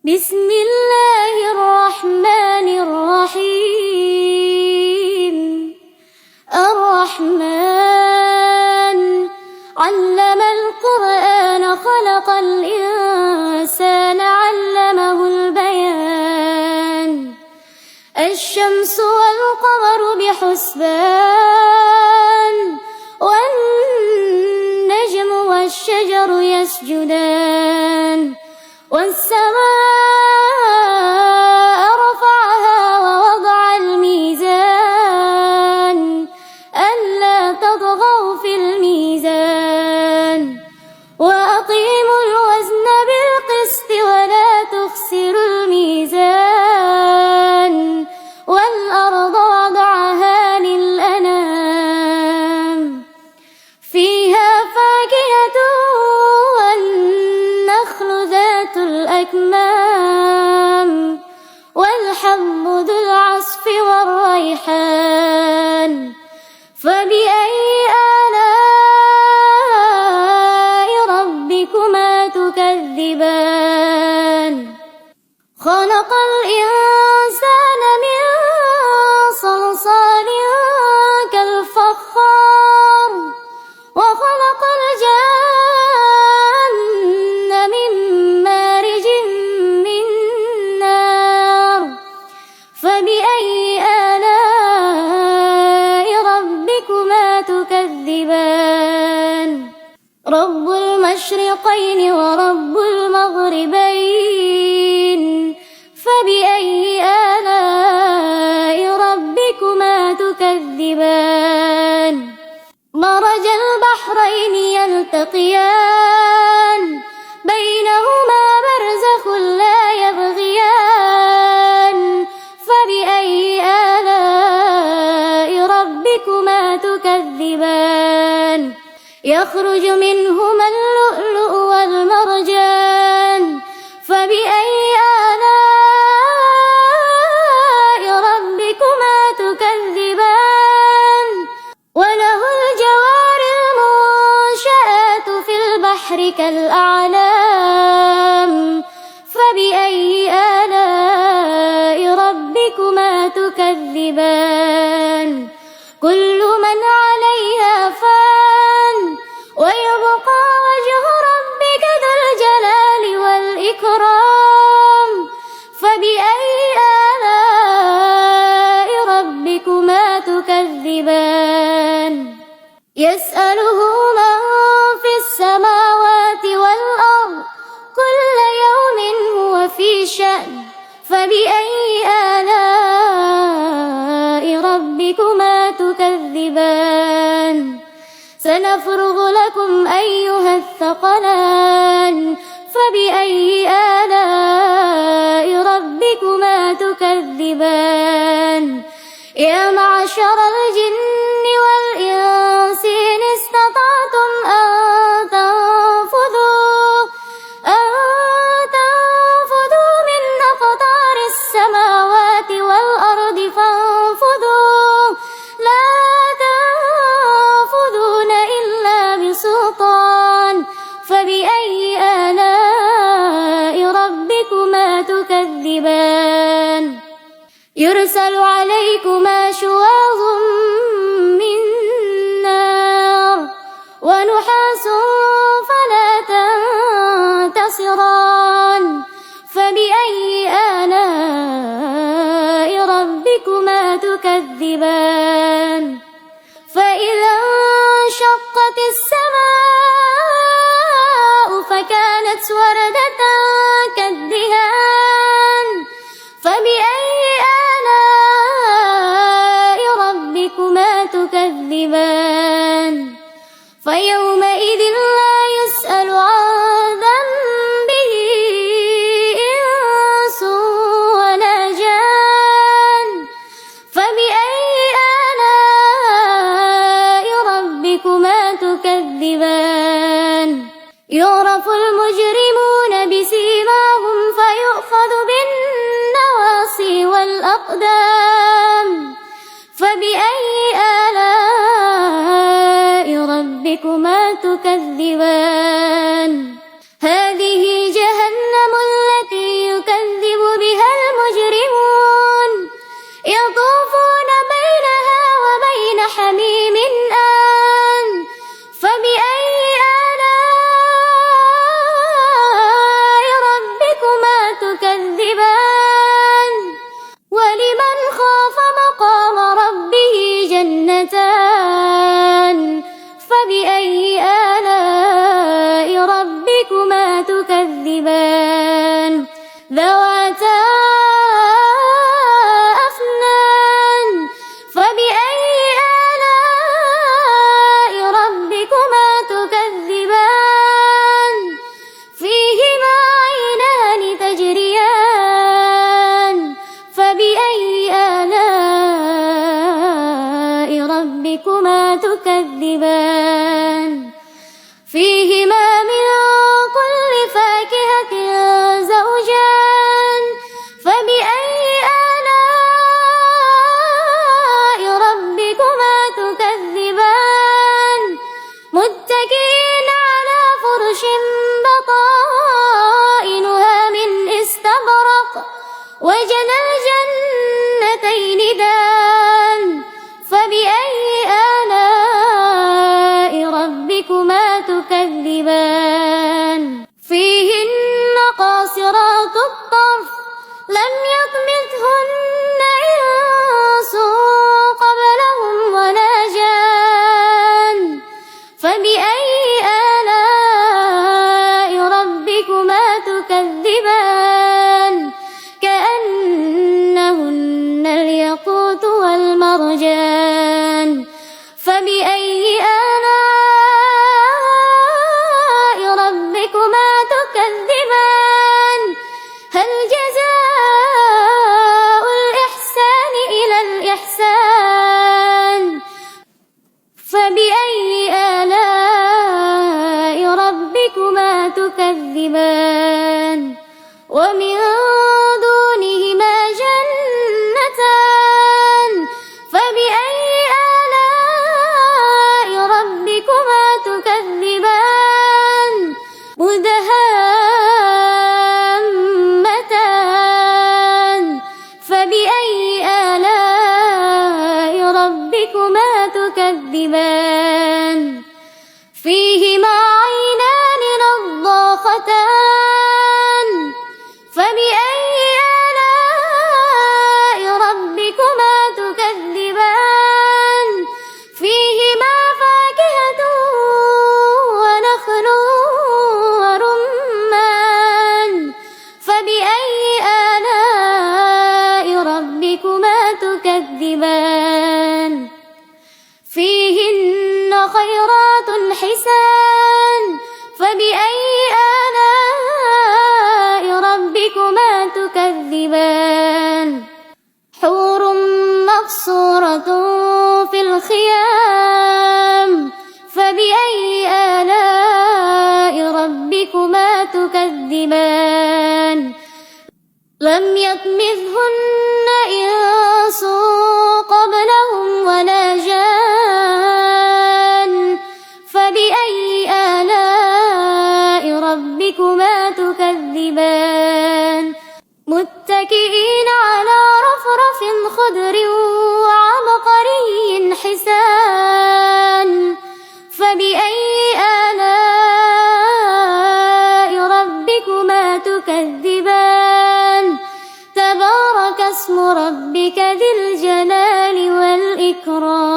بسم الله الرحمن الرحيم. الرحمن علم القرآن خلق الإنسان علمه البيان. الشمس والقمر بحسبان والنجم والشجر يسجدان. والسماء رفعها ووضع الميزان ألا تطغوا في الميزان وأقيموا الوزن بالقسط ولا تخسروا الميزان والأرض وضعها للأنام فيها فاكهة والنخل ذات الأكمام والحب ذو العصف والريحان. فبأي آلاء ربكما تكذبان؟ خلق الإنسان من صلصال كالفخار وخلق الجن من مارج من نار. فبأي آلاء ربكما تكذبان؟ رب المشرقين ورب المغربين. فبأي آلاء ربكما تكذبان؟ مرج البحرين يلتقيان بينهما برزخ لا يبغيان. فبأي آلاء ربكما تكذبان؟ يخرج منهما اللؤلؤ والمرجان. فبأي آلاء ربكما تكذبان؟ وله الجوار المنشآت في البحر كالأعلام. فبأي آلاء ربكما تكذبان؟ كل من عليها فان ويبقى وجه ربك ذو الجلال والإكرام. فبأي آلاء ربكما تكذبان؟ يسأله من في السماوات والأرض كل يوم هو في شأن. فبأي آلاء ربكما تكذبان؟ سنفرغ لكم أيها الثقلان. فبأي آلاء ربكما تكذبان؟ يا معشر الجن والإنس إن استطعتم أن تنفذوا من أقطار السماوات والأرض فانفذوا لا تنفذون إلا بسلطان. فبأي آلاء ربكما تكذبان؟ يرسل عليكما شواظ من نار ونحاس فلا تنتصران. فبأي آلاء ربكما تكذبان؟ فإذا انشقت السماء فكانت وردة كالدهان. فبأي آلاء ربكما تكذبان؟ فيومئذ لا يسأل عن ذنبه إنس ولا جان. فبأي آلاء ربكما تكذبان؟ يعرف المجرمون بسيماهم فيؤخذ بالنواصي والأقدام. فبأي آلاء ربكما تكذبان؟ هذه جهنم التي يكذب تكذبان ولمن خاف مقام ربه جنتان فبأي آلاء ربكما تكذبان ذواتا أفنان فبأي آلاء ربكما تكذبان فيهما عينان تجريان فبأي آلاء ربكما تكذبان فيهما من كل فاكهة زوجان فبأي آلاء ربكما تكذبان متكئين على فرش بطائنها من استبرق وجنى الجنتين دان فبأي آلاء ربكما تكذبان فيهن قاصرات الطرف لم يطمثهن إنس قبلهم ولا جان فبأي آلاء ربكما تكذبان كأنهن الياقوت والمرجان فبأي آلاء ربكما تكذبان هل جزاء الإحسان إلى الإحسان فبأي آلاء ربكما تكذبان ومن دونهما جنتان فبأي آلاء ربكما تكذبان مدهامتان فبأي آلاء ربكما تكذبان فيهما عينان نضاختان فبأي آلاء ربكما تكذبان فيهما فاكهة ونخل ورمان فبأي آلاء ربكما تكذبان فيهن خيرات حسان فبأي آلاء ربكما تكذبان حور مقصورة في الخيام فبأي آلاء ربكما تكذبان لم يطمثهن إنس قبلهم ولا جان فبأي آلاء ربكما تكذبان متكئين على رفرف خضر وعبقري حسان فبأي آلاء ربكما تكذبان تبارك اسم ربك ذي الجلال والإكرام